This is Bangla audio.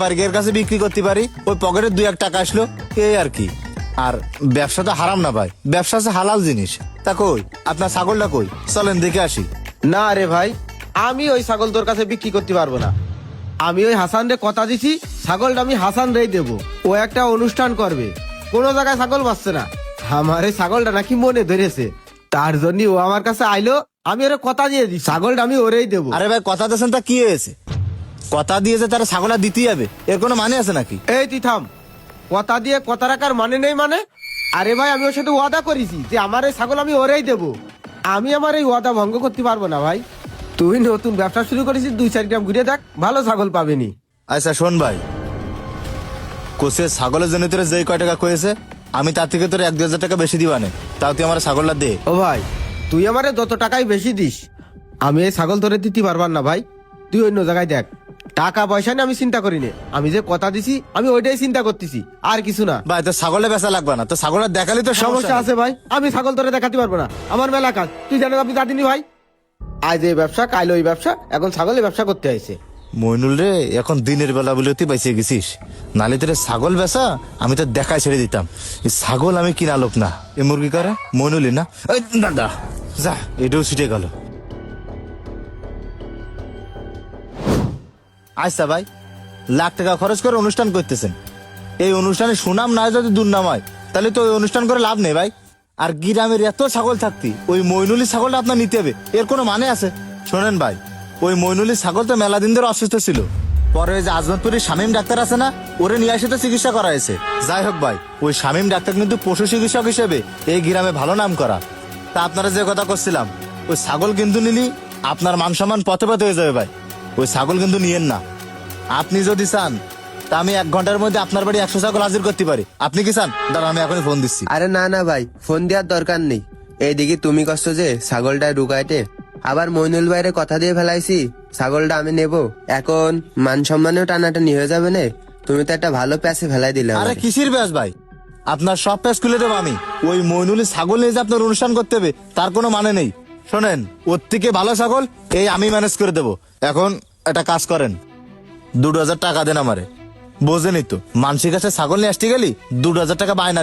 পারিকের কাছে বিক্রি করতে পারি, ওই পকেটে 2-1 টাকা আসলো, এই আর কি। আর ব্যবসা তো হারাম না ভাই, ব্যবসা আছে হালাল জিনিস। তা কই আপনার ছাগলটা কই, চলেন দেখে আসি। না রে ভাই, আমি ওই ছাগল তোর কাছে বিক্রি করতে পারবো না। আমি ওই হাসান রে কথা দিছি, ছাগলটা আমি হাসান রেই দেবো। ও একটা অনুষ্ঠান করবে, কোনো জায়গায় ছাগল বাঁচছে না। আমার এই ছাগলটা নাকি মনে ধরেছে, তার জন্য ও আমার কাছে আইলো। আমি ওরে কথা দিয়ে দিই, ছাগলটা আমি ওরেই দেবো। আরে ভাই কথা দিয়েছেন, তা কি হয়েছে? কথা দিয়েছে তারা ছাগলটা দিতেই হবে, এর কোনো মানে আছে নাকি? এই তুই থাম, কথা দিয়ে কথা রাখার মানে নেই মানে? আরে ভাই, আমি ওর সাথে ওয়াদা করেছি যে আমার এই ছাগল আমি ওরেই দেবো। আমি আমার এই ওয়াদা ভঙ্গ করতে পারবো না ভাই। তুই নতুন ব্যবসা শুরু করেছিস, 2-4 গ্রাম ঘুরে দেখ, ভালো ছাগল পাবেনি। আচ্ছা শোন ভাই, কোসে ছাগলের জন্য তোর যেই কয় টাকা কয়েছে, আমি তার থেকে তোর 1-2 হাজার টাকা বেশি দিবানে, তাও তুই আমার ছাগলটা দে। ও ভাই, তুই আমারে যত টাকাই বেশি দিস, আমি এই ছাগল ধরে দিতে পারবার না ভাই। তুই অন্য জায়গায় দেখ, টাকা পয়সা নিয়ে আমি চিন্তা করি না। আমি যে কথা দিছি আমি ওইটাই চিন্তা করতেছি, আর কিছু না। ভাই তোর ছাগলে বেচা লাগবে না, তো ছাগলটা দেখালি তো সমস্যা আছে ভাই, আমি ছাগল ধরে দেখাতে পারবো না, আমার মেলা কাজ। তুই জানো আপনি জানিনি ভাই, আজ এই ব্যবসা কাল ওই ব্যবসা, এখন ছাগলের ব্যবসা করতে আইছে। মইনুল রে, এখন দিনের বেলা বলে তুই বাইসে গেছিস, নালে তোর ছাগল বেচা আমি তো দেখায় ছেড়ে দিতাম। এই ছাগল আমি কিনা লোক না, এ মুরগি করে মইনুলি না। এই দাদা যা, এটাও ছুটে গেল। আচ্ছা ভাই, লাখ টাকা খরচ করে অনুষ্ঠান করতেছেন, এই অনুষ্ঠানে সুনাম না যদি দুর্নাম হয়, তাহলে তো ওই অনুষ্ঠান করে লাভ নেই ভাই। আর গ্রামের এত ছাগল থাকতি ওই মইনুলি ছাগলটা আপনার নিতে হবে, এর কোনো মানে আছে? শোনেন ভাই, ওই মইনুলি ছাগল তো মেলা দিন ধরে অসুস্থ ছিল, পরে ওই যে আজমতপুরের শামীম ডাক্তার আছে না, ওরে নিয়ে এসে তো চিকিৎসা করা হয়েছে। যাই হোক ভাই, ওই শামীম ডাক্তার কিন্তু পশু চিকিৎসক হিসেবে এই গ্রামে ভালো নাম করা। তা আপনারা যে কথা করছিলাম, ওই ছাগল কিন্তু নিলি আপনার মান সম্মান পথে পথে হয়ে যাবে ভাই, ওই ছাগল কিন্তু নিয়েন না। আপনি যদি চান তা আমি 1 ঘন্টার মধ্যে আপনার বাড়ি 100 ছাগল হাজির করতে পারি। আপনি কি চান? দাঁড়া, আমি এখনই ফোন দিচ্ছি। আরে না না ভাই, ফোন দেওয়ার দরকার নেই। এইদিকে তুমি কষ্ট যে ছাগলটায় ঢুকাইতে, আবার মইনুল ভাইরে কথা দিয়ে ফেলাইছি ছাগলটা আমি নেব। এখন মান সম্মানেও টানাটানি হয়ে যাবে না। তুমি তো একটা ভালো প্যাসে ফেলাই দিলে আরে আমারে। কিসির ব্যাস ভাই, আপনার সব প্যাচ খুলে দেবো আমি। ওই মইনুলি ছাগল নিয়ে যে আপনার অনুষ্ঠান করতে হবে তার কোনো মানে নেই। শোনেন, ওর থেকে ভালো ছাগল এই আমি ম্যানেজ করে দেবো। এখন একটা কাজ করেন, 2,000 টাকা দেন আমারে। বোঝেনি তো, মানসিক কাছে ছাগল নিয়ে আসতে গেলি 2,000 টাকা বায়না দিই।